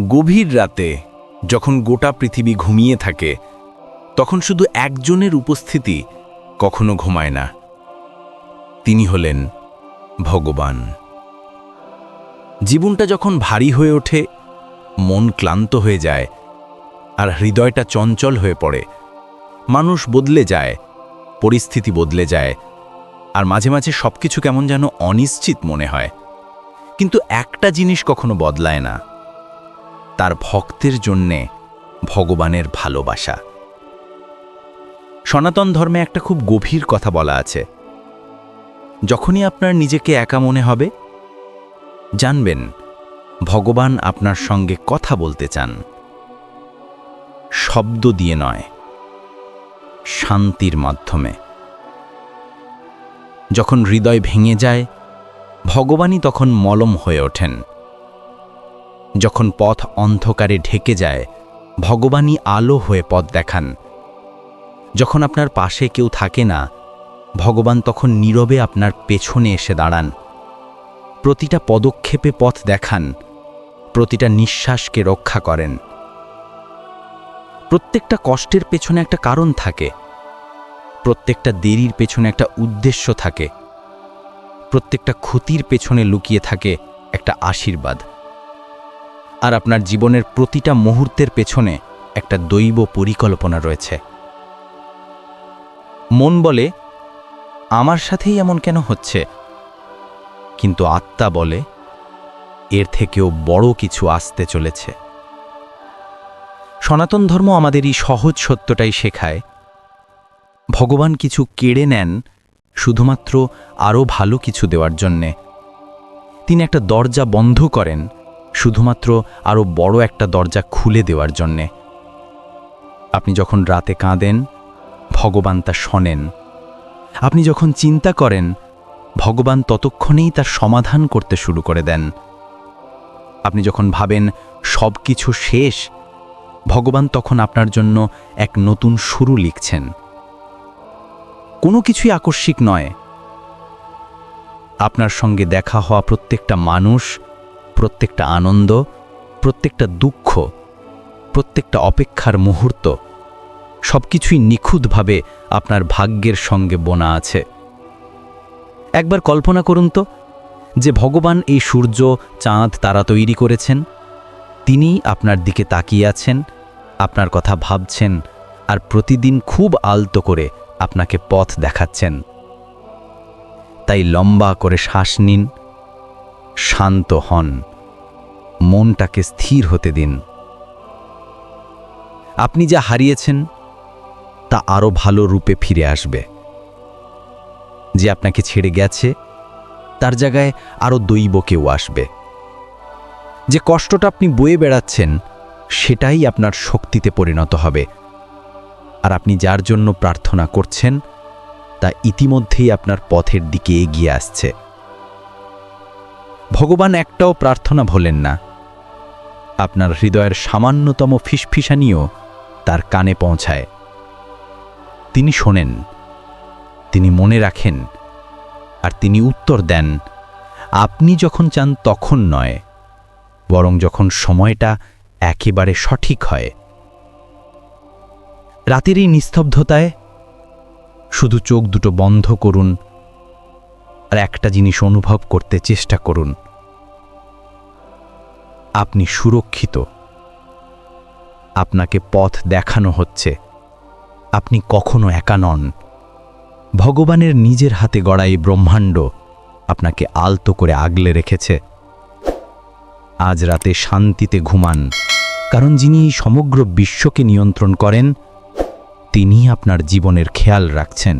গভীর রাতে যখন গোটা পৃথিবী ঘুমিয়ে থাকে তখন শুধু একজনের উপস্থিতি কখনো ঘুমায় না। তিনি হলেন ভগবান। জীবনটা যখন ভারী হয়ে ওঠে, মন ক্লান্ত হয়ে যায় আর হৃদয়টা চঞ্চল হয়ে পড়ে, মানুষ বদলে যায়, পরিস্থিতি বদলে যায়, আর মাঝে মাঝে সবকিছু কেমন যেন অনিশ্চিত মনে হয়। কিন্তু একটা জিনিস কখনো বদলায় না, তার ভক্তের জন্যে ভগবানের ভালোবাসা। সনাতন ধর্মে একটা খুব গভীর কথা বলা আছে, যখনই আপনার নিজেকে একা মনে হবে, জানবেন ভগবান আপনার সঙ্গে কথা বলতে চান। শব্দ দিয়ে নয়, শান্তির মাধ্যমে। যখন হৃদয় ভেঙে যায়, ভগবানই তখন মলম হয়ে ওঠেন। যখন পথ অন্ধকারে ঢেকে যায়, ভগবানই আলো হয়ে পথ দেখান। যখন আপনার পাশে কেউ থাকে না, ভগবান তখন নীরবে আপনার পেছনে এসে দাঁড়ান। প্রতিটা পদক্ষেপে পথ দেখান, প্রতিটা নিঃশ্বাসকে রক্ষা করেন। প্রত্যেকটা কষ্টের পেছনে একটা কারণ থাকে, প্রত্যেকটা দেরির পেছনে একটা উদ্দেশ্য থাকে, প্রত্যেকটা ক্ষতির পেছনে লুকিয়ে থাকে একটা আশীর্বাদ। আর আপনার জীবনের প্রতিটা মুহূর্তের পেছনে একটা দৈব পরিকল্পনা রয়েছে। মন বলে, আমার সাথেই এমন কেন হচ্ছে? কিন্তু আত্মা বলে, এর থেকেও বড় কিছু আসতে চলেছে। সনাতন ধর্ম আমাদের এই সহজ সত্যটাই শেখায়, ভগবান কিছু কেড়ে নেন শুধুমাত্র আরও ভালো কিছু দেওয়ার জন্যে। তিনি একটা দরজা বন্ধ করেন শুধুমাত্র আরও বড় একটা দরজা খুলে দেওয়ার জন্যে। আপনি যখন রাতে কাঁদেন, ভগবান তা শোনেন। আপনি যখন চিন্তা করেন, ভগবান ততক্ষণেই তার সমাধান করতে শুরু করে দেন। আপনি যখন ভাবেন সব কিছু শেষ, ভগবান তখন আপনার জন্য এক নতুন শুরু লিখছেন। কোনো কিছুই আকস্মিক নয়। আপনার সঙ্গে দেখা হওয়া প্রত্যেকটা মানুষ, প্রত্যেকটা আনন্দ, প্রত্যেকটা দুঃখ, প্রত্যেকটা অপেক্ষার মুহূর্ত, সবকিছুই নিখুঁতভাবে আপনার ভাগ্যের সঙ্গে বোনা আছে। একবার কল্পনা করুন তো, যে ভগবান এই সূর্য, চাঁদ, তারা তৈরি করেছেন, তিনিই আপনার দিকে তাকিয়ে আছেন, আপনার কথা ভাবছেন, আর প্রতিদিন খুব আলতো করে আপনাকে পথ দেখাচ্ছেন। তাই লম্বা করে শ্বাস নিন, শান্ত হন, মনটাকে স্থির হতে দিন। আপনি যা হারিয়েছেন তা আরও ভালো রূপে ফিরে আসবে। যে আপনাকে ছেড়ে গেছে, তার জায়গায় আরও দৈব কেউ আসবে। যে কষ্টটা আপনি বয়ে বেড়াচ্ছেন, সেটাই আপনার শক্তিতে পরিণত হবে। আর আপনি যার জন্য প্রার্থনা করছেন, তা ইতিমধ্যেই আপনার পথের দিকে এগিয়ে আসছে। ভগবান একটাও প্রার্থনা ভোলেন না। আপনার হৃদয়ের সামান্যতম ফিসফিসানিও তার কানে পৌঁছায়। তিনি শোনেন, তিনি মনে রাখেন, আর তিনি উত্তর দেন, আপনি যখন চান তখন নয়, বরং যখন সময়টা একেবারে সঠিক হয়। রাতের এই নিস্তব্ধতায় শুধু চোখ দুটো বন্ধ করুন আর একটা জিনিস অনুভব করতে চেষ্টা করুন, আপনি সুরক্ষিত। আপনাকে পথ দেখানো হচ্ছে, আপনি কখনো একা নন। ভগবানের নিজের হাতে গড়া এই ব্রহ্মাণ্ড আপনাকে আলতো করে আগলে রেখেছে। আজ রাতে শান্তিতে ঘুমান, কারণ যিনি এই সমগ্র বিশ্বকে নিয়ন্ত্রণ করেন, তিনিই আপনার জীবনের খেয়াল রাখছেন।